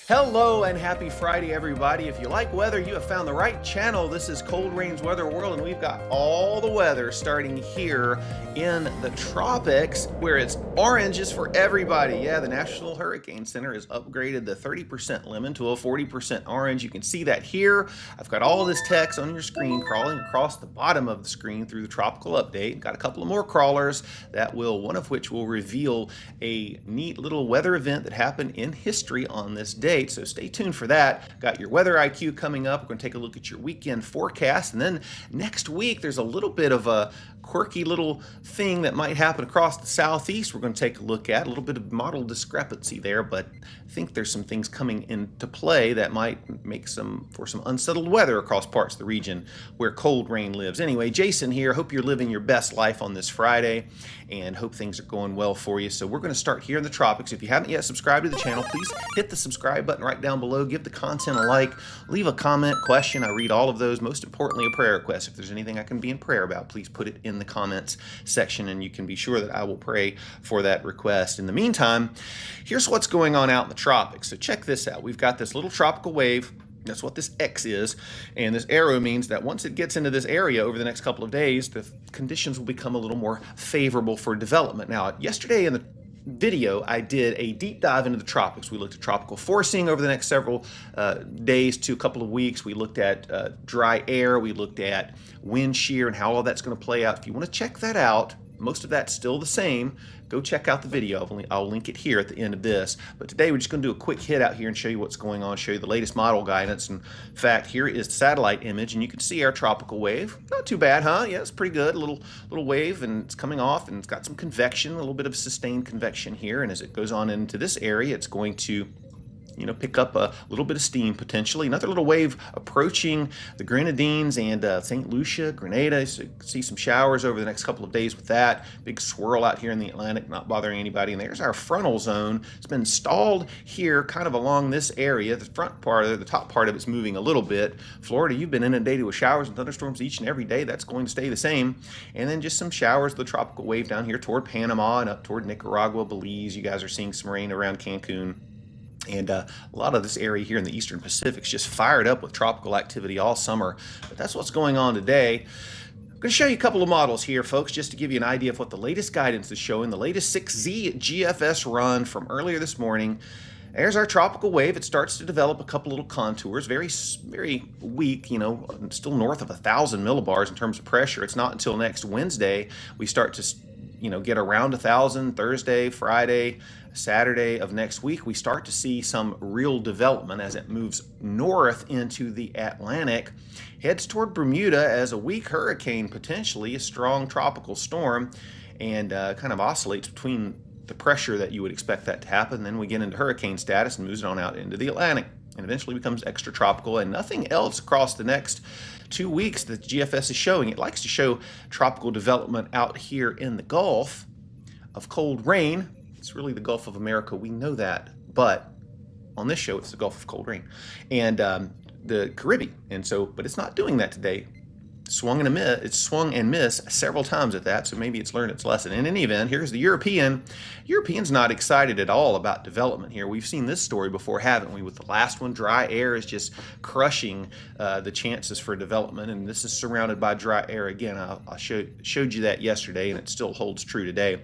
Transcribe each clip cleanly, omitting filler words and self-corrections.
Hello and happy Friday, everybody. If you like weather, you have found the right channel. This is Cold Rain's Weather World, and we've got all the weather starting here in the tropics, where it's oranges for everybody. Yeah, the National Hurricane Center has upgraded the 30% lemon to a 40% orange. You can see that here. I've got all of this text on your screen crawling across the bottom of the screen through the tropical update. Got a couple of more crawlers one of which will reveal a neat little weather event that happened in history on this day. So stay tuned for that. Got your weather IQ coming up. We're going to take a look at your weekend forecast. And then next week, there's a little bit of a quirky little thing that might happen across the southeast we're going to take a look at. A little bit of model discrepancy there, but I think there's some things coming into play that might make for some unsettled weather across parts of the region where Cold Rain lives. Anyway, Jason here. Hope you're living your best life on this Friday and hope things are going well for you. So we're going to start here in the tropics. If you haven't yet subscribed to the channel, please hit the subscribe button right down below. Give the content a like. Leave a comment, question. I read all of those. Most importantly, a prayer request. If there's anything I can be in prayer about, please put it in the comments section and you can be sure that I will pray for that request. In the meantime, here's what's going on out in the tropics. So check this out. We've got this little tropical wave. That's what this X is, and this arrow means that once it gets into this area over the next couple of days, the conditions will become a little more favorable for development. Now, yesterday in the video, I did a deep dive into the tropics. We looked at tropical forcing over the next several days to a couple of weeks. We looked at dry air. We looked at wind shear and how all that's going to play out. If you want to check that out, most of that's still the same. Go check out the video. I'll link it here at the end of this. But today we're just going to do a quick hit out here and show you what's going on, show you the latest model guidance. In fact, here is the satellite image, and you can see our tropical wave. Not too bad, huh? Yeah, it's pretty good. A little wave, and it's coming off, and it's got some convection, a little bit of sustained convection here. And as it goes on into this area, it's going to pick up a little bit of steam potentially. Another little wave approaching the Grenadines and St. Lucia, Grenada. So you can see some showers over the next couple of days with that. Big swirl out here in the Atlantic, not bothering anybody. And there's our frontal zone. It's been stalled here kind of along this area. The front part of it, the top part of it's moving a little bit. Florida, you've been inundated with showers and thunderstorms each and every day. That's going to stay the same. And then just some showers, the tropical wave down here toward Panama and up toward Nicaragua, Belize. You guys are seeing some rain around Cancun. And a lot of this area here in the Eastern Pacific is just fired up with tropical activity all summer. But that's what's going on today. I'm going to show you a couple of models here, folks, just to give you an idea of what the latest guidance is showing. The latest 6Z GFS run from earlier this morning. There's our tropical wave. It starts to develop a couple little contours, very, very weak, still north of 1,000 millibars in terms of pressure. It's not until next Wednesday we start to get around 1,000. Thursday, Friday, Saturday of next week, we start to see some real development as it moves north into the Atlantic, heads toward Bermuda as a weak hurricane, potentially a strong tropical storm, and kind of oscillates between the pressure that you would expect that to happen. Then we get into hurricane status and moves it on out into the Atlantic and eventually becomes extratropical, and nothing else across the next 2 weeks that GFS is showing. It likes to show tropical development out here in the Gulf of Cold Rain. It's really the Gulf of America. We know that. But on this show, it's the Gulf of Cold Rain and the Caribbean. But it's not doing that today. It's swung and missed several times at that, so maybe it's learned its lesson. In any event, here's the European. European's not excited at all about development here. We've seen this story before, haven't we? With the last one, dry air is just crushing the chances for development, and this is surrounded by dry air again. I showed you that yesterday, and it still holds true today.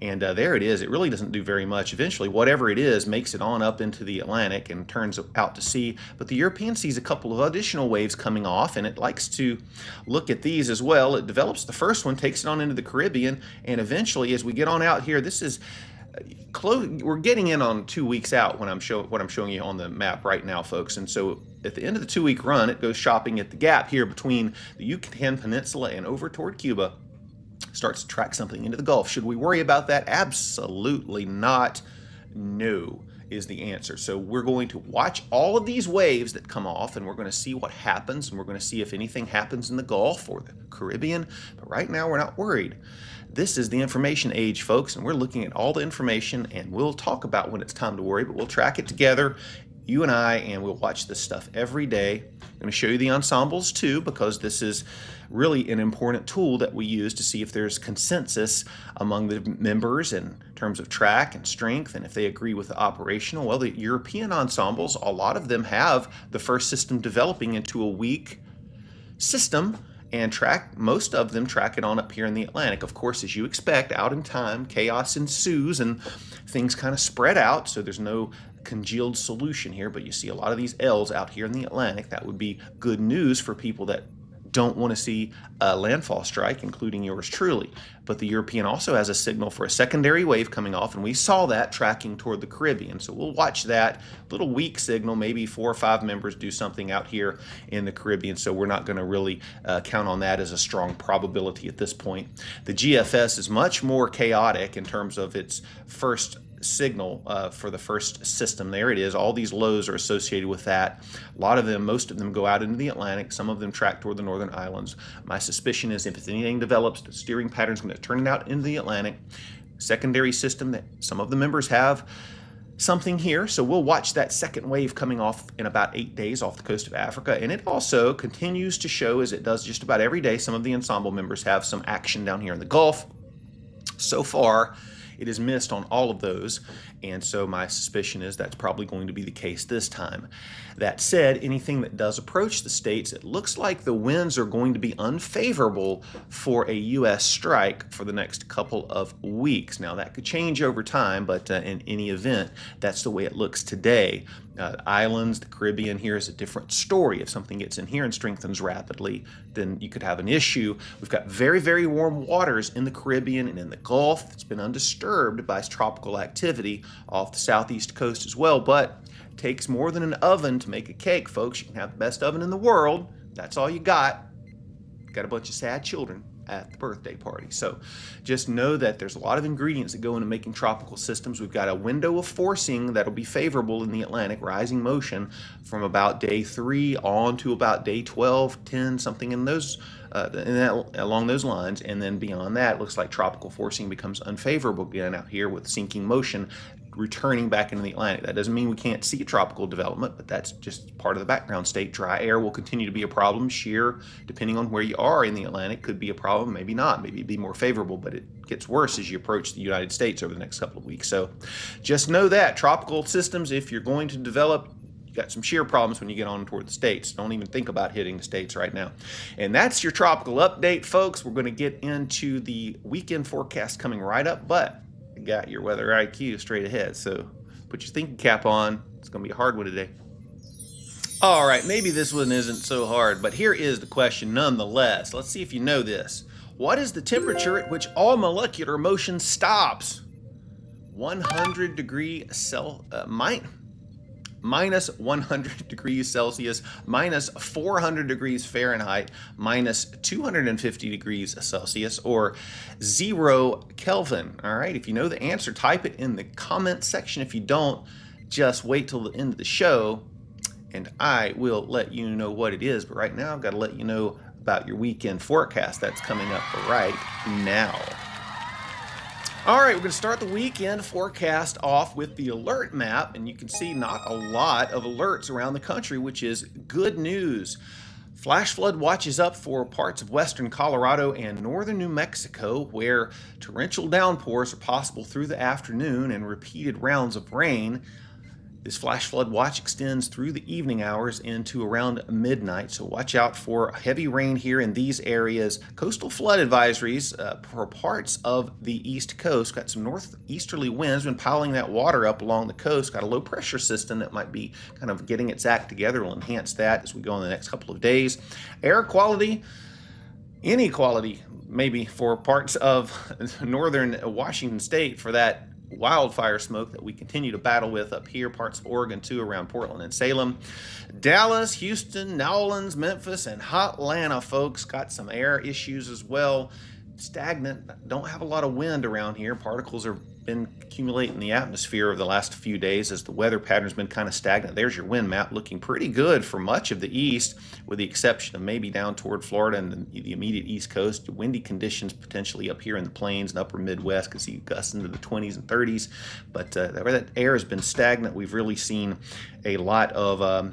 And there it is. It really doesn't do very much. Eventually, whatever it is makes it on up into the Atlantic and turns out to sea. But the European sees a couple of additional waves coming off, and it likes to look at these as well. It develops the first one, takes it on into the Caribbean, and eventually, as we get on out here, this is we're getting in on 2 weeks out when what I'm showing you on the map right now, folks. And so at the end of the 2-week run, it goes shopping at the gap here between the Yucatan Peninsula and over toward Cuba. Starts to track something into the Gulf. Should we worry about that? Absolutely not. No is the answer. So we're going to watch all of these waves that come off, and we're going to see what happens, and we're going to see if anything happens in the Gulf or the Caribbean. But right now, we're not worried. This is the information age, folks, and we're looking at all the information, and we'll talk about when it's time to worry, but we'll track it together you and I, and we'll watch this stuff every day. I'm going to show you the ensembles too, because this is really an important tool that we use to see if there's consensus among the members in terms of track and strength, and if they agree with the operational. Well, the European ensembles, a lot of them have the first system developing into a weak system, and most of them track it on up here in the Atlantic. Of course, as you expect, out in time, chaos ensues and things kind of spread out, so there's no congealed solution here, but you see a lot of these L's out here in the Atlantic. That would be good news for people that don't want to see a landfall strike, including yours truly. But the European also has a signal for a secondary wave coming off, and we saw that tracking toward the Caribbean. So we'll watch that little weak signal. Maybe 4 or 5 members do something out here in the Caribbean, so we're not going to really count on that as a strong probability at this point. The GFS is much more chaotic in terms of its first signal for the first system. There it is. All these lows are associated with that. A lot of them, most of them go out into the Atlantic. Some of them track toward the northern islands. My suspicion is if anything develops, the steering pattern is going to turn it out into the Atlantic. Secondary system that some of the members have something here. So we'll watch that second wave coming off in about 8 days off the coast of Africa. And it also continues to show, as it does just about every day, some of the ensemble members have some action down here in the Gulf. So far, it is missed on all of those, and so my suspicion is that's probably going to be the case this time. That said, anything that does approach the states, it looks like the winds are going to be unfavorable for a U.S. strike for the next couple of weeks. Now, that could change over time, but in any event, that's the way it looks today. Islands, the Caribbean here is a different story. If something gets in here and strengthens rapidly, then you could have an issue. We've got very, very warm waters in the Caribbean and in the Gulf. It's been undisturbed by tropical activity off the southeast coast as well, but it takes more than an oven to make a cake, folks. You can have the best oven in the world. That's all you got. Got a bunch of sad children at the birthday party. So just know that there's a lot of ingredients that go into making tropical systems. We've got a window of forcing that'll be favorable in the Atlantic, rising motion from about day 3 on to about day 12, 10, something in those along those lines. And then beyond that, it looks like tropical forcing becomes unfavorable again out here with sinking motion returning back into the Atlantic. That doesn't mean we can't see tropical development, but that's just part of the background state. Dry air will continue to be a problem. Shear, depending on where you are in the Atlantic, could be a problem, maybe not. Maybe it'd be more favorable, but it gets worse as you approach the United States over the next couple of weeks. So just know that tropical systems, if you're going to develop, you got some shear problems when you get on toward the states. Don't even think about hitting the states right now. And that's your tropical update, folks. We're going to get into the weekend forecast coming right up, but got your weather IQ straight ahead, so put your thinking cap on. It's gonna be a hard one today. All right, maybe this one isn't so hard, but here is the question nonetheless. Let's see if you know this. What is the temperature at which all molecular motion stops? 100 degrees minus 100 degrees Celsius, minus 400 degrees Fahrenheit, minus 250 degrees Celsius, or 0 Kelvin. All right, if you know the answer, type it in the comment section. If you don't, just wait till the end of the show and I will let you know what it is. But right now, I've got to let you know about your weekend forecast that's coming up right now. All right, we're going to start the weekend forecast off with the alert map, and you can see not a lot of alerts around the country, which is good news. Flash flood watches up for parts of western Colorado and northern New Mexico, where torrential downpours are possible through the afternoon and repeated rounds of rain. This flash flood watch extends through the evening hours into around midnight, so watch out for heavy rain here in these areas. Coastal flood advisories for parts of the East Coast. Got some northeasterly winds, been piling that water up along the coast. Got a low pressure system that might be kind of getting its act together. We'll enhance that as we go in the next couple of days. Air quality, inequality maybe for parts of northern Washington state for that wildfire smoke that we continue to battle with up here, parts of Oregon too, around Portland and Salem. Dallas, Houston, New Orleans, Memphis, and Atlanta, folks, got some air issues as well. Stagnant, don't have a lot of wind around here. Particles are been accumulating in the atmosphere over the last few days as the weather pattern's been kind of stagnant. There's your wind map, looking pretty good for much of the east, with the exception of maybe down toward Florida and the immediate east coast. Windy conditions potentially up here in the plains and upper Midwest could see gusts into the 20s and 30s. But where that air has been stagnant, we've really seen a lot of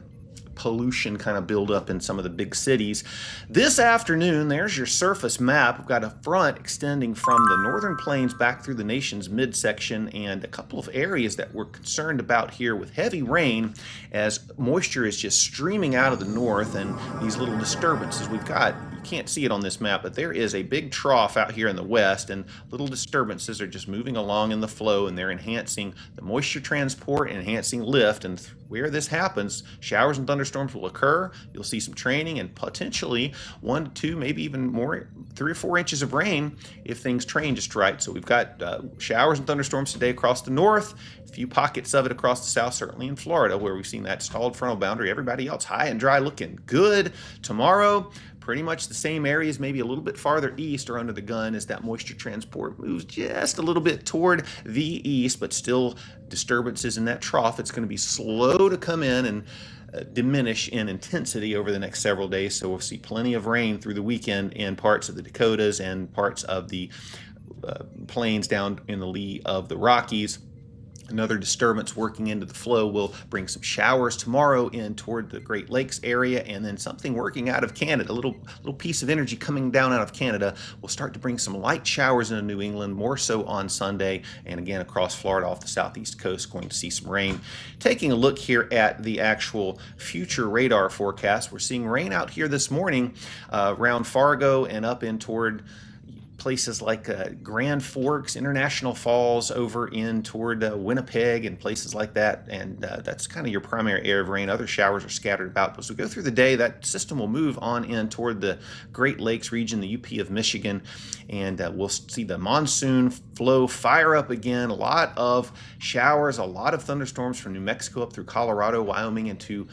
pollution kind of build up in some of the big cities. This afternoon, there's your surface map. We've got a front extending from the northern plains back through the nation's midsection, and a couple of areas that we're concerned about here with heavy rain as moisture is just streaming out of the north, and these little disturbances we've got. You can't see it on this map, but there is a big trough out here in the west, and little disturbances are just moving along in the flow, and they're enhancing the moisture transport, enhancing lift. And where this happens, showers and thunderstorms will occur. You'll see some training and potentially 1 to 2, maybe even more, 3 or 4 inches of rain if things train just right. So we've got showers and thunderstorms today across the north, a few pockets of it across the south, certainly in Florida where we've seen that stalled frontal boundary. Everybody else high and dry, looking good. Tomorrow, pretty much the same areas, maybe a little bit farther east are under the gun as that moisture transport moves just a little bit toward the east, but still disturbances in that trough. It's going to be slow to come in and diminish in intensity over the next several days. So we'll see plenty of rain through the weekend in parts of the Dakotas and parts of the plains down in the lee of the Rockies. Another disturbance working into the flow will bring some showers tomorrow in toward the Great Lakes area, and then something working out of Canada, a little piece of energy coming down out of Canada will start to bring some light showers into New England, more so on Sunday, and again across Florida off the southeast coast, going to see some rain. Taking a look here at the actual future radar forecast, we're seeing rain out here this morning around Fargo and up in toward places like Grand Forks, International Falls, over in toward Winnipeg and places like that, and that's kind of your primary area of rain. Other showers are scattered about. But as we go through the day, that system will move on in toward the Great Lakes region, the UP of Michigan, and we'll see the monsoon flow fire up again. A lot of showers, a lot of thunderstorms from New Mexico up through Colorado, Wyoming, into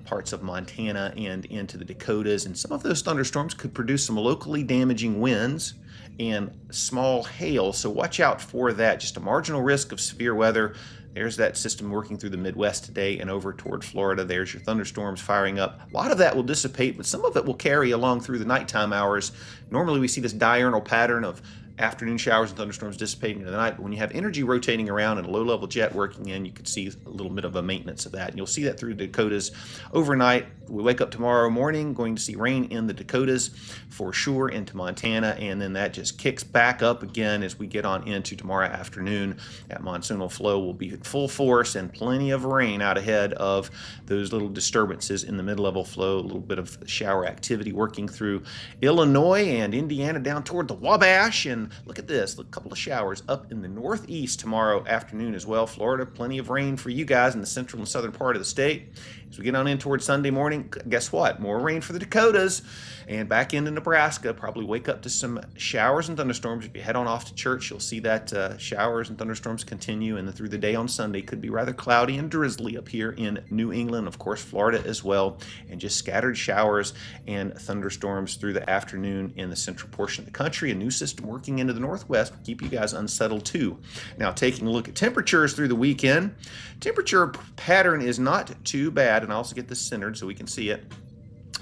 parts of Montana and into the Dakotas, and some of those thunderstorms could produce some locally damaging winds and small hail, so watch out for that. Just a marginal risk of severe weather. There's that system working through the Midwest today and over toward Florida. There's your thunderstorms firing up. A lot of that will dissipate, but some of it will carry along through the nighttime hours. Normally we see this diurnal pattern of afternoon showers and thunderstorms dissipating into the night, but when you have energy rotating around and a low-level jet working in, you can see a little bit of a maintenance of that. And you'll see that through the Dakotas overnight. We wake up tomorrow morning, going to see rain in the Dakotas for sure, into Montana, and then that just kicks back up again as we get on into tomorrow afternoon. That monsoonal flow will be in full force and plenty of rain out ahead of those little disturbances in the mid-level flow, a little bit of shower activity working through Illinois and Indiana down toward the Wabash. And look at this, a couple of showers up in the northeast tomorrow afternoon as well. Florida, plenty of rain for you guys in the central and southern part of the state. As we get on in towards Sunday morning, guess what? More rain for the Dakotas and back into Nebraska. Probably wake up to some showers and thunderstorms. If you head on off to church, you'll see that showers and thunderstorms continue, and then through the day on Sunday could be rather cloudy and drizzly up here in New England, of course Florida as well, and just scattered showers and thunderstorms through the afternoon in the central portion of the country. A new system working into the northwest will keep you guys unsettled too. Now, taking a look at temperatures through the weekend, temperature pattern is not too bad, and I'll also get this centered so we can see it.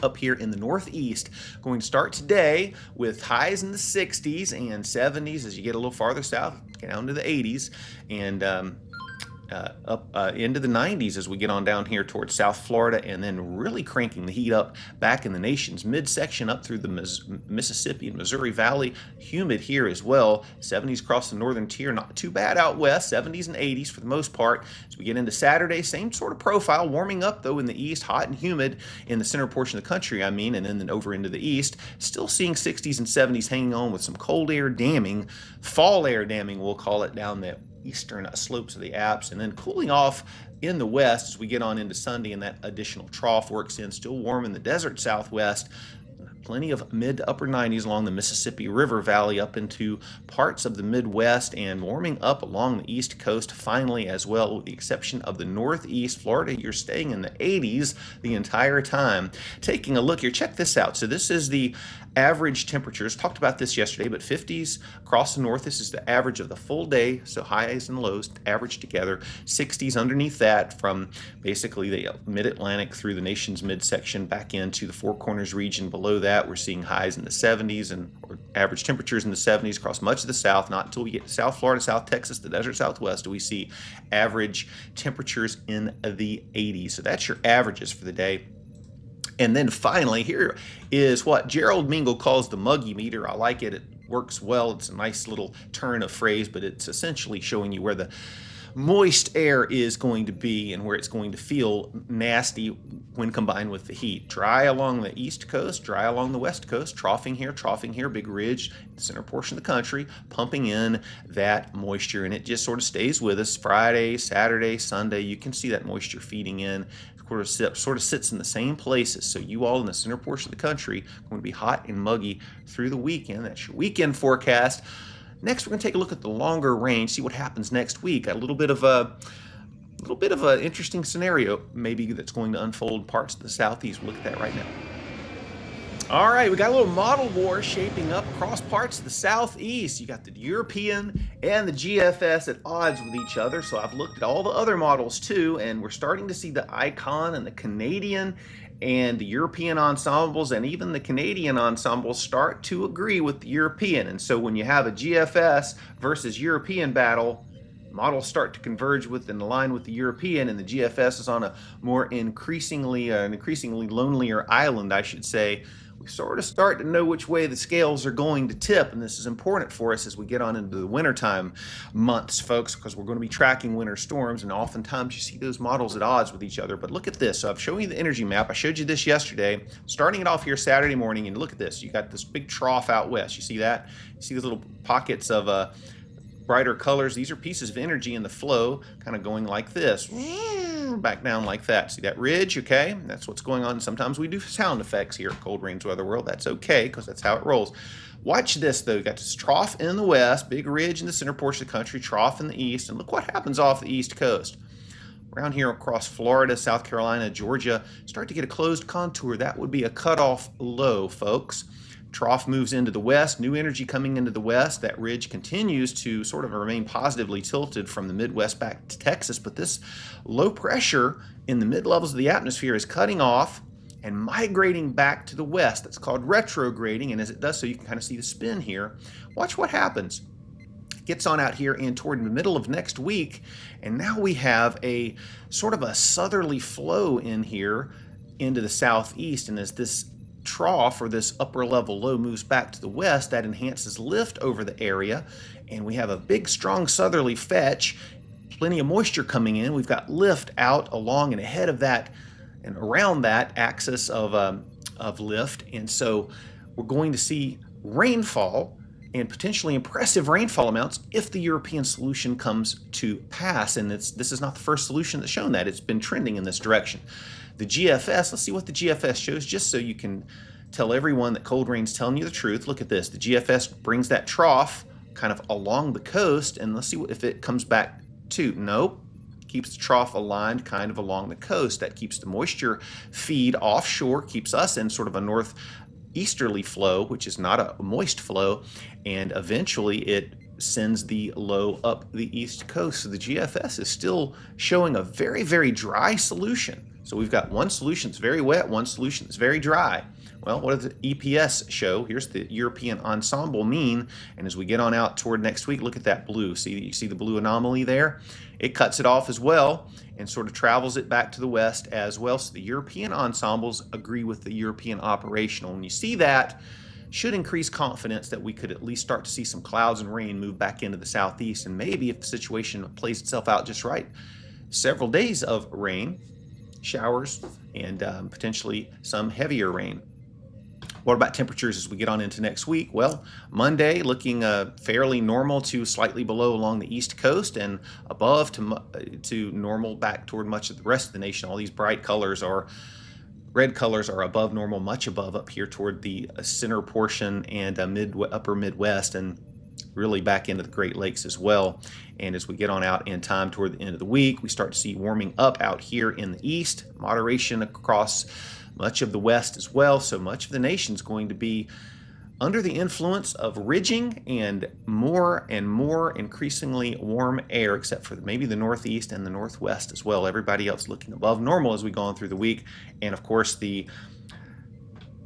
Up here in the northeast, going to start today with highs in the 60s and 70s as you get a little farther south, down to the 80s, and up into the 90s as we get on down here towards South Florida, and then really cranking the heat up back in the nation's midsection up through the Mississippi and Missouri Valley. Humid here as well. 70s across the northern tier, not too bad out west. 70s and 80s for the most part. As we get into Saturday, same sort of profile, warming up though in the east, hot and humid in the center portion of the country, and then over into the east. Still seeing 60s and 70s hanging on with some cold air damming, fall air damming we'll call it, down the eastern slopes of the Alps, and then cooling off in the west as we get on into Sunday, and that additional trough works in. Still warm in the desert southwest, plenty of mid to upper 90s along the Mississippi River Valley up into parts of the Midwest, and warming up along the East Coast finally as well, with the exception of the Northeast. Florida, you're staying in the 80s the entire time. Taking a look here, check this out. So this is the average temperatures. Talked about this yesterday, but 50s across the north. This is the average of the full day, so highs and lows averaged together. 60s underneath that, from basically the mid-Atlantic through the nation's midsection back into the Four Corners region. Below that, we're seeing highs in the 70s and or average temperatures in the 70s across much of the South. Not until we get to South Florida, South Texas, the desert Southwest do we see average temperatures in the 80s. So that's your averages for the day. And then finally, here is what Gerald Mingle calls the muggy meter. I like it. It works well. It's a nice little turn of phrase, but it's essentially showing you where the moist air is going to be and where it's going to feel nasty when combined with the heat. Dry along the East Coast, dry along the West Coast, troughing here, big ridge, the center portion of the country, pumping in that moisture, and it just sort of stays with us Friday, Saturday, Sunday. You can see that moisture feeding in. Sort of sits in the same places. So you all in the center portion of the country are going to be hot and muggy through the weekend. That's your weekend forecast. Next, we're going to take a look at the longer range, see what happens next week. A little bit of an interesting scenario maybe that's going to unfold in parts of the southeast. We'll look at that right now. All right, we got a little model war shaping up across parts of the southeast. You got the European and the GFS at odds with each other. So I've looked at all the other models too, and we're starting to see the Icon and the Canadian and the European ensembles, and even the Canadian ensembles start to agree with the European. And so when you have a GFS versus European battle, models start to converge with and align with the European, and the GFS is on a more increasingly lonelier island, I should say. We sort of start to know which way the scales are going to tip, and this is important for us as we get on into the wintertime months, folks, because we're going to be tracking winter storms, and oftentimes you see those models at odds with each other. But look at this. So I've shown you the energy map. I showed you this yesterday, starting it off here Saturday morning, and look at this. You got this big trough out west. You see that? You see these little pockets of brighter colors. These are pieces of energy in the flow, kind of going like this, back down like that. See that ridge? Okay, that's what's going on. Sometimes we do sound effects here at Cold Rain's Weather World. That's okay, because that's how it rolls. Watch this though. You got this trough in the west, big ridge in the center portion of the country, trough in the east, and look what happens off the east coast. Around here across Florida, South Carolina, Georgia, start to get a closed contour. That would be a cutoff low, folks. Trough moves into the west, new energy coming into the west. That ridge continues to sort of remain positively tilted from the Midwest back to Texas, but this low pressure in the mid-levels of the atmosphere is cutting off and migrating back to the west. That's called retrograding, and as it does so, you can kind of see the spin here. Watch what happens. It gets on out here and toward the middle of next week, and now we have a sort of a southerly flow in here into the southeast, and as this trough or this upper level low moves back to the west, that enhances lift over the area, and we have a big strong southerly fetch, plenty of moisture coming in. We've got lift out along and ahead of that and around that axis of lift, and so we're going to see rainfall and potentially impressive rainfall amounts if the European solution comes to pass. And this is not the first solution that's shown that. It's been trending in this direction. The GFS, let's see what the GFS shows, just so you can tell everyone that Cold Rain's telling you the truth. Look at this. The GFS brings that trough kind of along the coast, and let's see if it comes back to. Nope. Keeps the trough aligned kind of along the coast. That keeps the moisture feed offshore, keeps us in sort of a northeasterly flow, which is not a moist flow, and eventually it sends the low up the east coast. So the GFS is still showing a very, very dry solution. So we've got one solution that's very wet, one solution that's very dry. Well, what does the EPS show? Here's the European ensemble mean, and as we get on out toward next week, look at that blue. You see the blue anomaly there? It cuts it off as well and sort of travels it back to the west as well. So the European ensembles agree with the European operational. When you see that, should increase confidence that we could at least start to see some clouds and rain move back into the southeast, and maybe if the situation plays itself out just right, several days of rain, showers, and potentially some heavier rain. What about temperatures as we get on into next week? Well, Monday looking fairly normal to slightly below along the east coast, and above to normal back toward much of the rest of the nation. All these bright colors are red colors are above normal, much above up here toward the center portion and upper Midwest, and really back into the Great Lakes as well. And as we get on out in time toward the end of the week, we start to see warming up out here in the east, moderation across much of the west as well. So much of the nation's going to be under the influence of ridging and more increasingly warm air, except for maybe the northeast and the northwest as well. Everybody else looking above normal as we go on through the week. And of course, the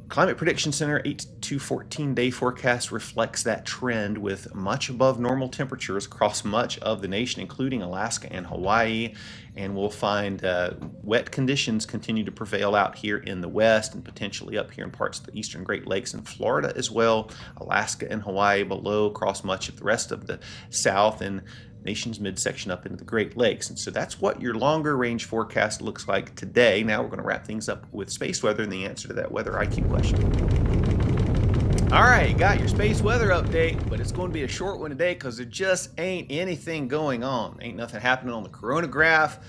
Climate Prediction Center 8 to 14 day forecast reflects that trend with much above normal temperatures across much of the nation, including Alaska and Hawaii. And we'll find wet conditions continue to prevail out here in the west and potentially up here in parts of the eastern Great Lakes and Florida as well. Alaska and Hawaii below across much of the rest of the south and nation's midsection up into the Great Lakes. And so that's what your longer range forecast looks like today. Now we're going to wrap things up with space weather and the answer to that weather IQ question. All right, got your space weather update, but it's going to be a short one today because there just ain't anything going on. Ain't nothing happening on the coronagraph.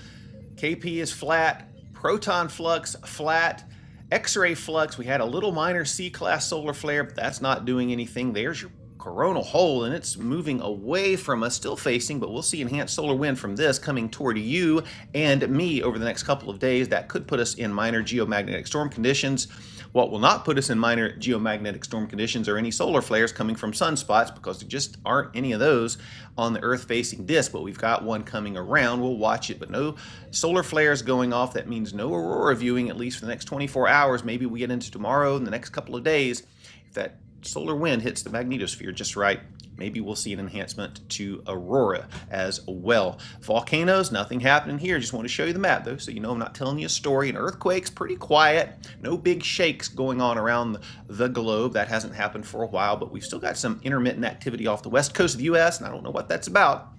KP is flat, proton flux flat, X-ray flux. We had a little minor C-class solar flare, but that's not doing anything. There's your coronal hole, and it's moving away from us, still facing, but we'll see enhanced solar wind from this coming toward you and me over the next couple of days. That could put us in minor geomagnetic storm conditions. What will not put us in minor geomagnetic storm conditions are any solar flares coming from sunspots, because there just aren't any of those on the Earth-facing disk, but we've got one coming around. We'll watch it, but no solar flares going off. That means no aurora viewing, at least for the next 24 hours. Maybe we get into tomorrow and the next couple of days. If that solar wind hits the magnetosphere just right, maybe we'll see an enhancement to aurora as well. Volcanoes, nothing happening here. Just want to show you the map though, so you know I'm not telling you a story. And earthquakes, pretty quiet. No big shakes going on around the globe. That hasn't happened for a while, but we've still got some intermittent activity off the west coast of the U.S., and I don't know what that's about.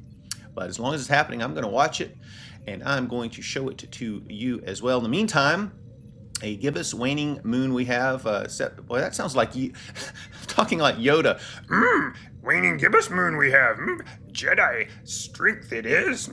But as long as it's happening, I'm going to watch it, and I'm going to show it to you as well. In the meantime, a gibbous waning moon we have set. Boy, that sounds like you talking like Yoda. Waning gibbous moon we have. Jedi strength it is.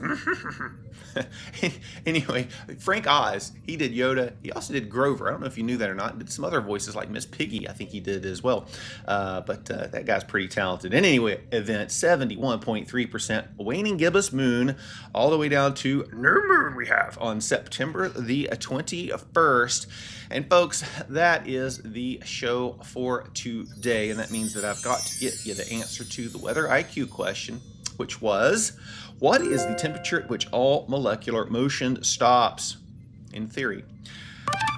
Anyway, Frank Oz, he did Yoda. He also did Grover. I don't know if you knew that or not. Did some other voices like Miss Piggy, I think he did as well. But that guy's pretty talented. In any event, 71.3% waning gibbous moon, all the way down to new moon we have on September the 21st. And folks, that is the show for today. And that means that I've got to get you the answer to the weather IQ question, which was, what is the temperature at which all molecular motion stops? In theory,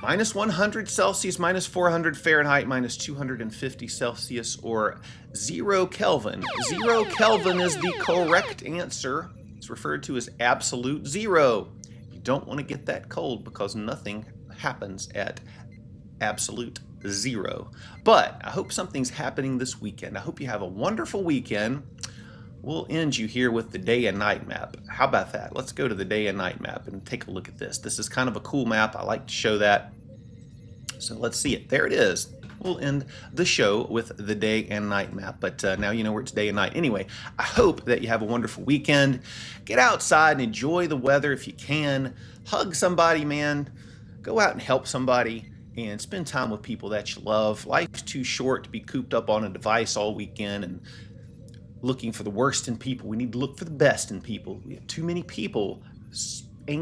minus 100 Celsius, minus 400 Fahrenheit, minus 250 Celsius, or 0 Kelvin. 0 Kelvin is the correct answer. It's referred to as absolute zero. You don't want to get that cold because nothing happens at absolute zero. But I hope something's happening this weekend. I hope you have a wonderful weekend. We'll end you here with the day and night map. How about that? Let's go to the day and night map and take a look at this. This is kind of a cool map. I like to show that. So let's see it. There it is. We'll end the show with the day and night map. But now you know where it's day and night. Anyway, I hope that you have a wonderful weekend. Get outside and enjoy the weather if you can. Hug somebody, man. Go out and help somebody and spend time with people that you love. Life's too short to be cooped up on a device all weekend and looking for the worst in people. We need to look for the best in people. We have too many people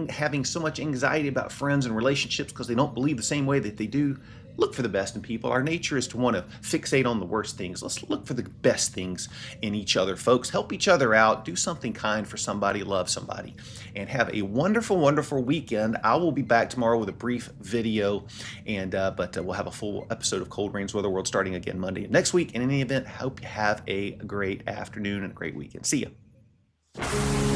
having so much anxiety about friends and relationships because they don't believe the same way that they do. Look for the best in people. Our nature is to want to fixate on the worst things. Let's look for the best things in each other, folks. Help each other out. Do something kind for somebody. Love somebody. And have a wonderful, wonderful weekend. I will be back tomorrow with a brief video, but we'll have a full episode of Cold Rain's Weather World starting again Monday of next week. In any event, hope you have a great afternoon and a great weekend. See ya.